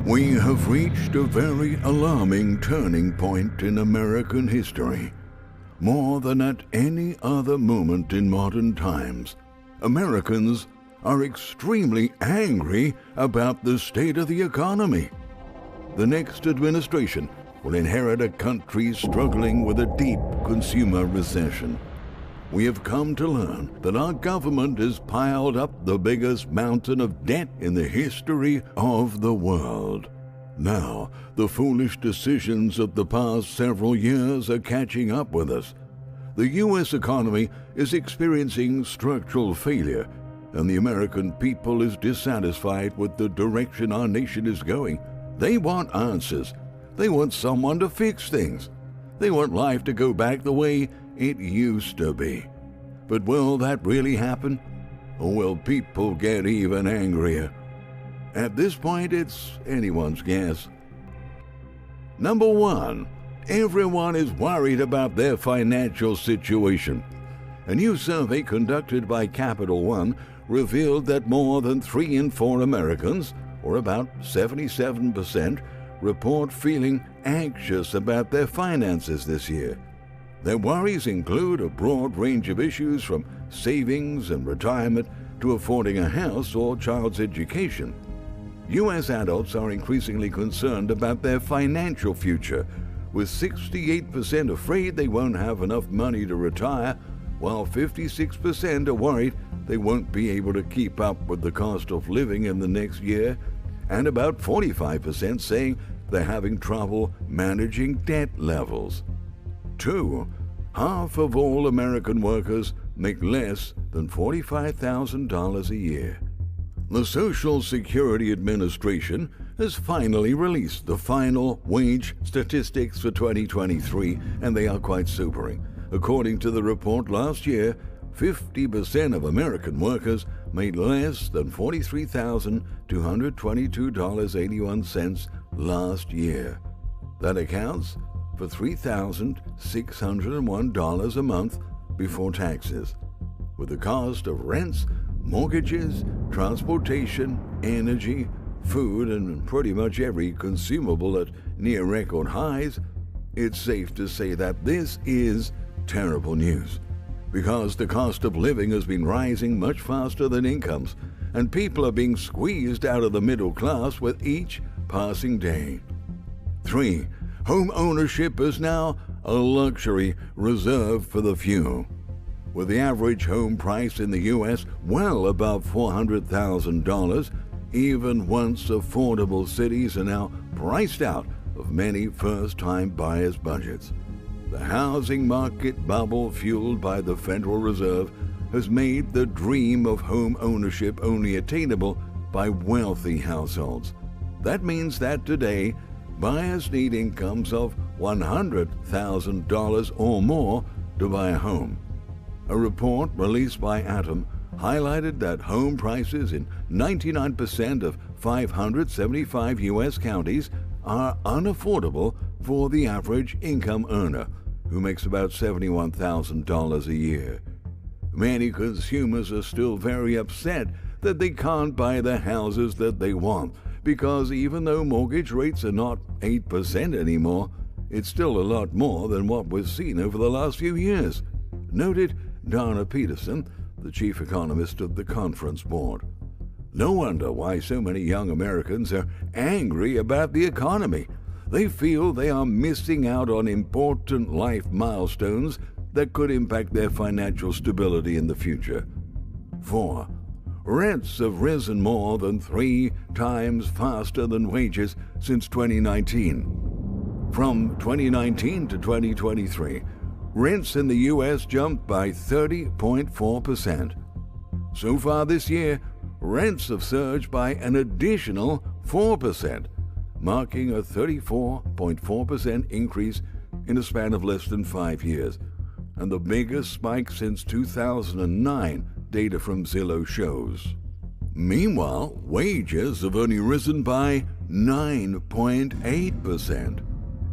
We have reached a very alarming turning point in American history. More than at any other moment in modern times, Americans are extremely angry about the state of the economy. The next administration will inherit a country struggling with a deep consumer recession. We have come to learn that our government has piled up the biggest mountain of debt in the history of the world. Now, the foolish decisions of the past several years are catching up with us. The U.S. economy is experiencing structural failure, and the American people is dissatisfied with the direction our nation is going. They want answers. They want someone to fix things. They want life to go back the way it used to be. But will that really happen? Or will people get even angrier? At this point, it's anyone's guess. Number 1. Everyone is worried about their financial situation. A new survey conducted by Capital One revealed that more than 3 in 4 Americans, or about 77%, report feeling anxious about their finances this year. Their worries include a broad range of issues from savings and retirement to affording a house or child's education. U.S. adults are increasingly concerned about their financial future, with 68% afraid they won't have enough money to retire, while 56% are worried they won't be able to keep up with the cost of living in the next year, and about 45% saying they're having trouble managing debt levels. 2. Half of all American workers make less than $45,000 a year. The Social Security Administration has finally released the final wage statistics for 2023, and they are quite sobering. According to the report last year, 50% of American workers made less than $43,222.81 last year. That accounts for $3,601 a month before taxes, with the cost of rents, mortgages, transportation, energy, food, and pretty much every consumable at near record highs. It's safe to say that this is terrible news, because the cost of living has been rising much faster than incomes, and people are being squeezed out of the middle class with each passing day. 3. Home ownership is now a luxury reserved for the few. With the average home price in the U.S. well above $400,000, even once affordable cities are now priced out of many first-time buyers' budgets. The housing market bubble fueled by the Federal Reserve has made the dream of home ownership only attainable by wealthy households. That means that today, buyers need incomes of $100,000 or more to buy a home. A report released by Atom highlighted that home prices in 99% of 575 U.S. counties are unaffordable for the average income earner, who makes about $71,000 a year. Many consumers are still very upset that they can't buy the houses that they want, because even though mortgage rates are not 8% anymore, it's still a lot more than what we've seen over the last few years, noted Donna Peterson, the chief economist of the Conference Board. No wonder why so many young Americans are angry about the economy. They feel they are missing out on important life milestones that could impact their financial stability in the future. 4. Rents have risen more than 3 times faster than wages since 2019. From 2019 to 2023, rents in the U.S. jumped by 30.4%. So far this year, rents have surged by an additional 4%, marking a 34.4% increase in a span of less than 5 years, and the biggest spike since 2009, data from Zillow shows. Meanwhile, wages have only risen by 9.8%.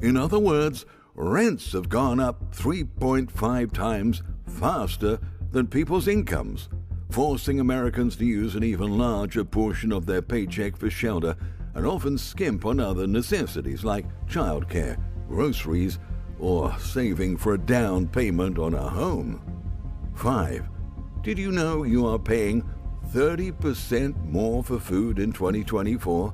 In other words, rents have gone up 3.5 times faster than people's incomes, forcing Americans to use an even larger portion of their paycheck for shelter and often skimp on other necessities like childcare, groceries, or saving for a down payment on a home. 5. Did you know you are paying 30% more for food in 2024?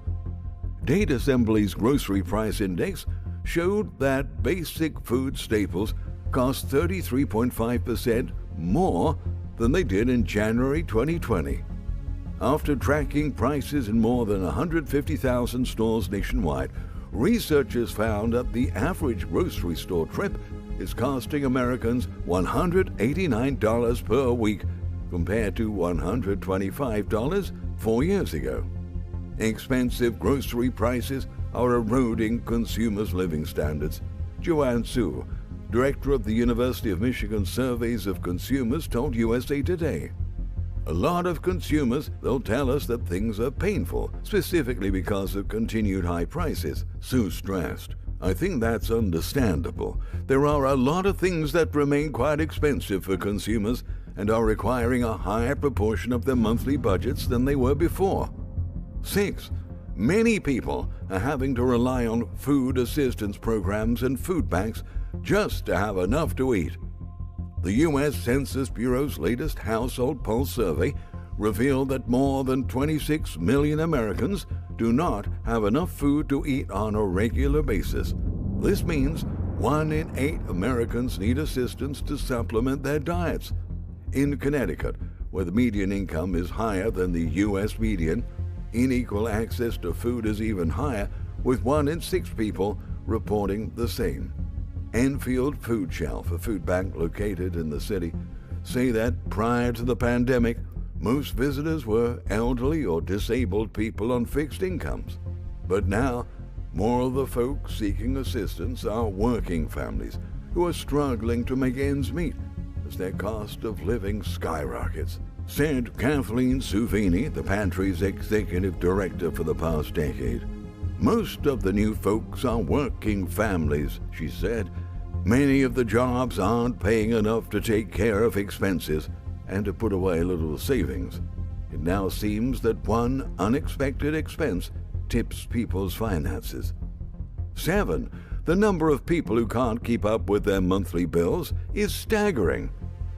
Data Assembly's Grocery Price Index showed that basic food staples cost 33.5% more than they did in January 2020. After tracking prices in more than 150,000 stores nationwide, researchers found that the average grocery store trip is costing Americans $189 per week compared to $125 4 years ago. Expensive grocery prices are eroding consumers' living standards. Joanne Su, director of the University of Michigan Surveys of Consumers, told USA Today. A lot of consumers, they'll tell us that things are painful, specifically because of continued high prices, Su stressed. I think that's understandable. There are a lot of things that remain quite expensive for consumers and are requiring a higher proportion of their monthly budgets than they were before. 6. Many people are having to rely on food assistance programs and food banks just to have enough to eat. The U.S. Census Bureau's latest Household Pulse survey revealed that more than 26 million Americans do not have enough food to eat on a regular basis. This means 1 in 8 Americans need assistance to supplement their diets. In Connecticut, where the median income is higher than the U.S. median, unequal access to food is even higher, with 1 in 6 people reporting the same. Enfield Food Shelf, a food bank located in the city, say that prior to the pandemic, most visitors were elderly or disabled people on fixed incomes. But now, more of the folks seeking assistance are working families who are struggling to make ends meet as their cost of living skyrockets, said Kathleen Suvini, the pantry's executive director for the past decade. Most of the new folks are working families, she said. Many of the jobs aren't paying enough to take care of expenses and to put away a little savings. It now seems that one unexpected expense tips people's finances. 7. The number of people who can't keep up with their monthly bills is staggering.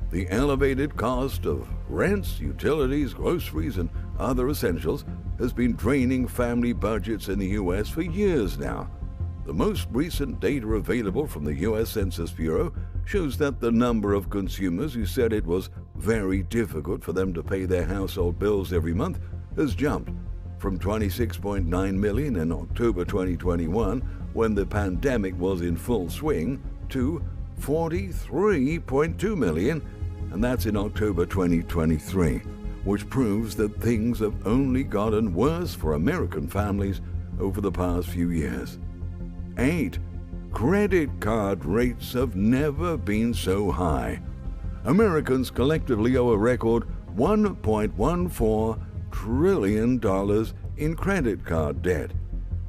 The elevated cost of rents, utilities, groceries, and other essentials has been draining family budgets in the U.S. for years now. The most recent data available from the U.S. Census Bureau shows that the number of consumers who said it was very difficult for them to pay their household bills every month has jumped from 26.9 million in October 2021, when the pandemic was in full swing, to 43.2 million, and that's in October 2023, which proves that things have only gotten worse for American families over the past few years. 8. Credit card rates have never been so high. Americans collectively owe a record $1.14 trillion in credit card debt,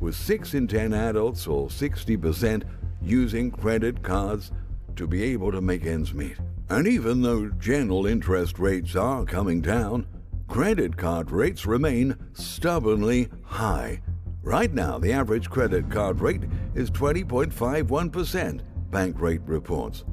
with 6 in 10 adults, or 60%, using credit cards to be able to make ends meet. And even though general interest rates are coming down, credit card rates remain stubbornly high. Right now, the average credit card rate is 20.51%, Bankrate reports.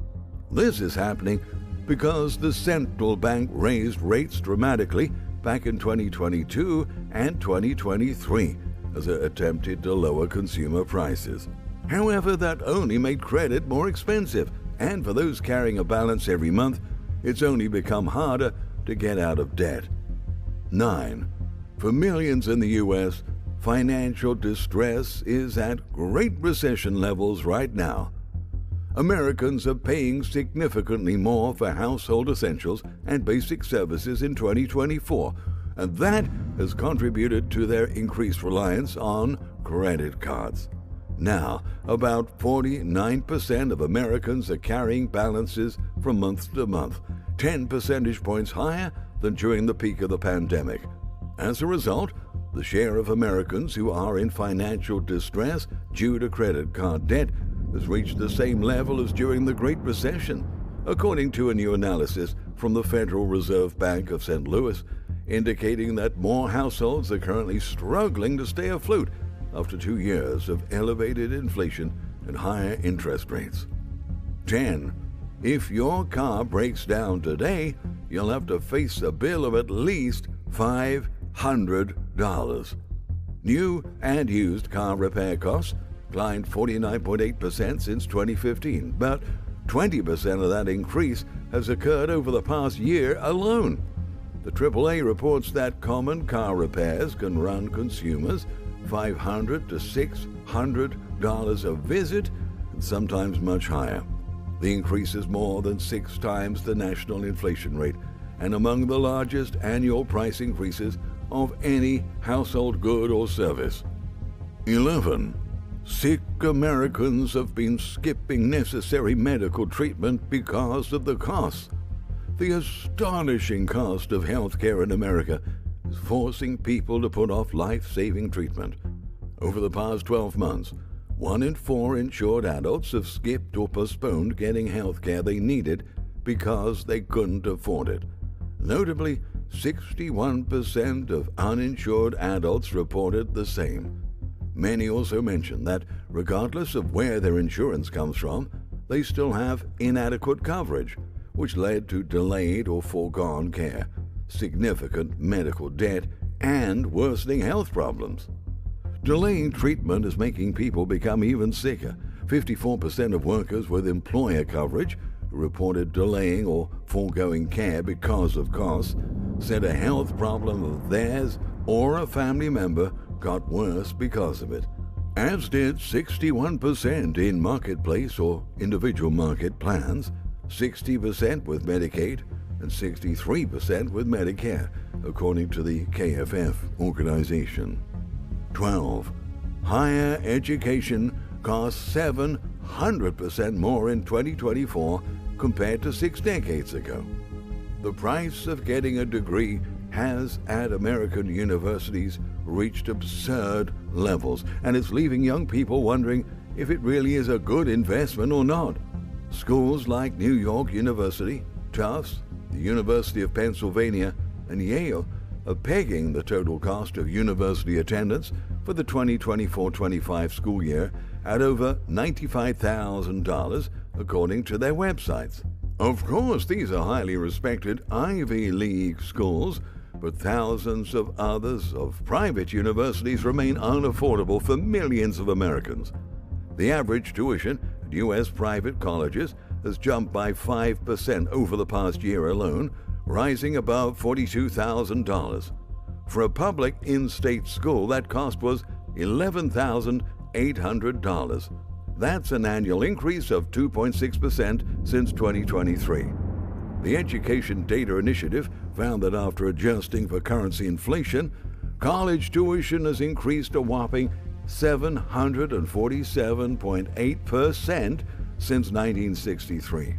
This is happening because the central bank raised rates dramatically back in 2022 and 2023 as it attempted to lower consumer prices. However, that only made credit more expensive, and for those carrying a balance every month, it's only become harder to get out of debt. 9. For millions in the U.S., financial distress is at Great Recession levels right now. Americans are paying significantly more for household essentials and basic services in 2024, and that has contributed to their increased reliance on credit cards. Now, about 49% of Americans are carrying balances from month to month, 10 percentage points higher than during the peak of the pandemic. As a result, the share of Americans who are in financial distress due to credit card debt has reached the same level as during the Great Recession, according to a new analysis from the Federal Reserve Bank of St. Louis, indicating that more households are currently struggling to stay afloat after 2 years of elevated inflation and higher interest rates. 10. If your car breaks down today, you'll have to face a bill of at least $500. New and used car repair costs climbed 49.8% since 2015, but 20% of that increase has occurred over the past year alone. The AAA reports that common car repairs can run consumers $500 to $600 a visit, and sometimes much higher. The increase is more than 6 times the national inflation rate and among the largest annual price increases of any household good or service. 11. Sick Americans have been skipping necessary medical treatment because of the costs. The astonishing cost of healthcare in America is forcing people to put off life-saving treatment. Over the past 12 months, 1 in 4 insured adults have skipped or postponed getting healthcare they needed because they couldn't afford it. Notably, 61% of uninsured adults reported the same. Many also mentioned that, regardless of where their insurance comes from, they still have inadequate coverage, which led to delayed or foregone care, significant medical debt, and worsening health problems. Delaying treatment is making people become even sicker. 54% of workers with employer coverage who reported delaying or foregoing care because of costs said a health problem of theirs or a family member got worse because of it, as did 61% in marketplace or individual market plans, 60% with Medicaid, and 63% with Medicare, according to the KFF organization. 12. Higher education costs 700% more in 2024 compared to 6 decades ago. The price of getting a degree has, at American universities, reached absurd levels, and it's leaving young people wondering if it really is a good investment or not. Schools like New York University, Tufts, the University of Pennsylvania, and Yale are pegging the total cost of university attendance for the 2024-25 school year at over $95,000, according to their websites. Of course, these are highly respected Ivy League schools, but thousands of others of private universities remain unaffordable for millions of Americans. The average tuition at U.S. private colleges has jumped by 5% over the past year alone, rising above $42,000. For a public in-state school, that cost was $11,800. That's an annual increase of 2.6% since 2023. The Education Data Initiative found that after adjusting for currency inflation, college tuition has increased a whopping 747.8% since 1963.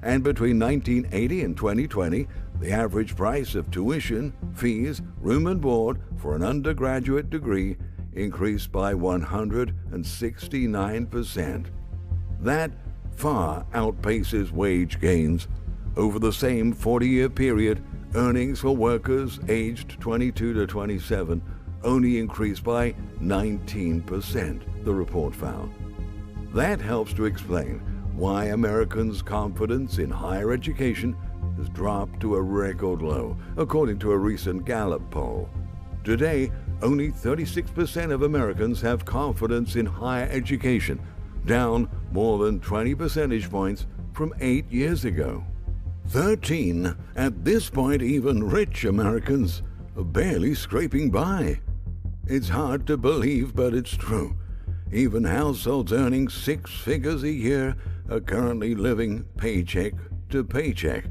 And between 1980 and 2020, the average price of tuition, fees, room and board for an undergraduate degree increased by 169%. That far outpaces wage gains. Over the same 40-year period, earnings for workers aged 22 to 27 only increased by 19%, the report found. That helps to explain why Americans' confidence in higher education has dropped to a record low, according to a recent Gallup poll. Today, only 36% of Americans have confidence in higher education, down more than 20 percentage points from 8 years ago. 13. At this point, even rich Americans are barely scraping by. It's hard to believe, but it's true. Even households earning 6 figures a year are currently living paycheck to paycheck.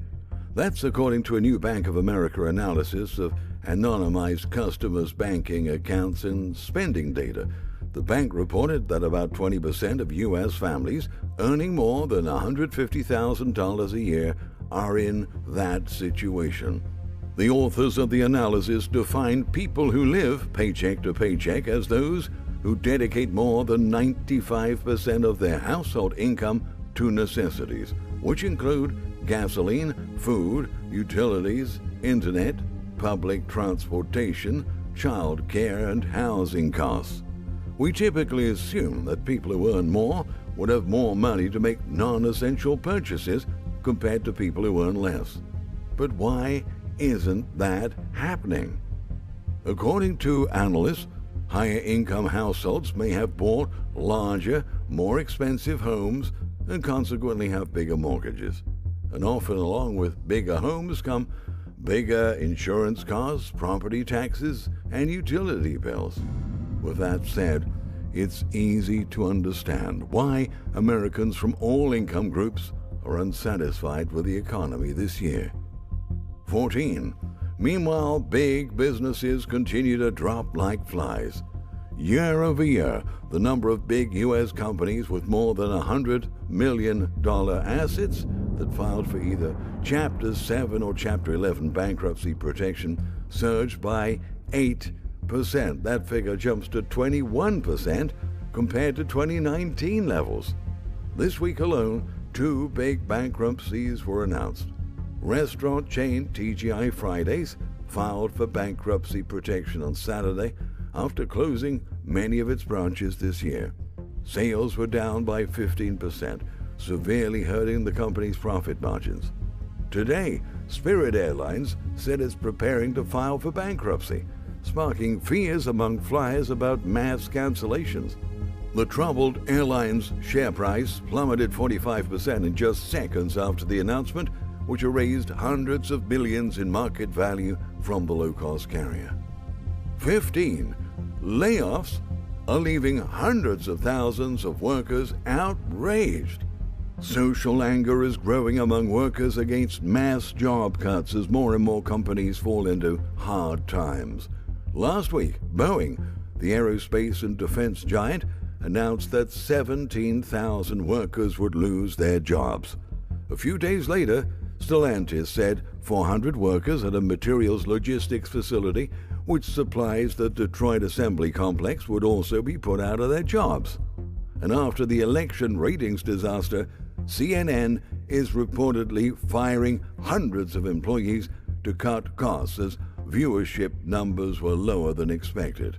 That's according to a new Bank of America analysis of anonymized customers' banking accounts and spending data. The bank reported that about 20% of U.S. families earning more than $150,000 a year are in that situation. The authors of the analysis defined people who live paycheck to paycheck as those who dedicate more than 95% of their household income to necessities, which include gasoline, food, utilities, internet, public transportation, child care, and housing costs. We typically assume that people who earn more would have more money to make non-essential purchases compared to people who earn less. But why isn't that happening? According to analysts, higher income households may have bought larger, more expensive homes and consequently have bigger mortgages. And often along with bigger homes come bigger insurance costs, property taxes, and utility bills. With that said, it's easy to understand why Americans from all income groups are unsatisfied with the economy this year. 14. Meanwhile, big businesses continue to drop like flies. Year over year, the number of big U.S. companies with more than $100 million assets that filed for either Chapter 7 or Chapter 11 bankruptcy protection surged by 8%. That figure jumps to 21% compared to 2019 levels. This week alone, 2 big bankruptcies were announced. Restaurant chain TGI Fridays filed for bankruptcy protection on Saturday after closing many of its branches this year. Sales were down by 15%, severely hurting the company's profit margins. Today, Spirit Airlines said it's preparing to file for bankruptcy, sparking fears among flyers about mass cancellations. The troubled airline's share price plummeted 45% in just seconds after the announcement, which erased hundreds of billions in market value from the low-cost carrier. 15. Layoffs are leaving hundreds of thousands of workers outraged. Social anger is growing among workers against mass job cuts as more and more companies fall into hard times. Last week, Boeing, the aerospace and defense giant, announced that 17,000 workers would lose their jobs. A few days later, Stellantis said 400 workers at a materials logistics facility which supplies the Detroit assembly complex would also be put out of their jobs. And after the election ratings disaster, CNN is reportedly firing hundreds of employees to cut costs as viewership numbers were lower than expected.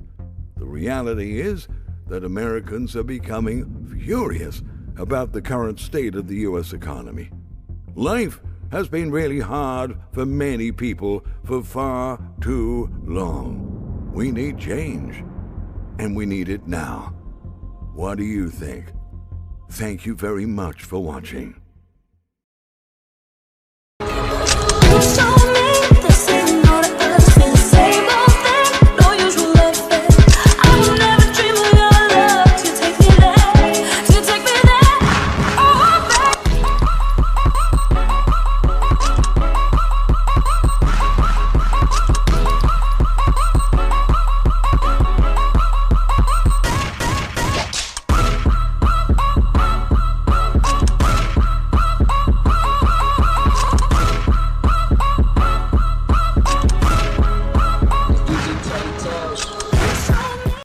The reality is that Americans are becoming furious about the current state of the U.S. economy. Life has been really hard for many people for far too long. We need change, and we need it now. What do you think? Thank you very much for watching.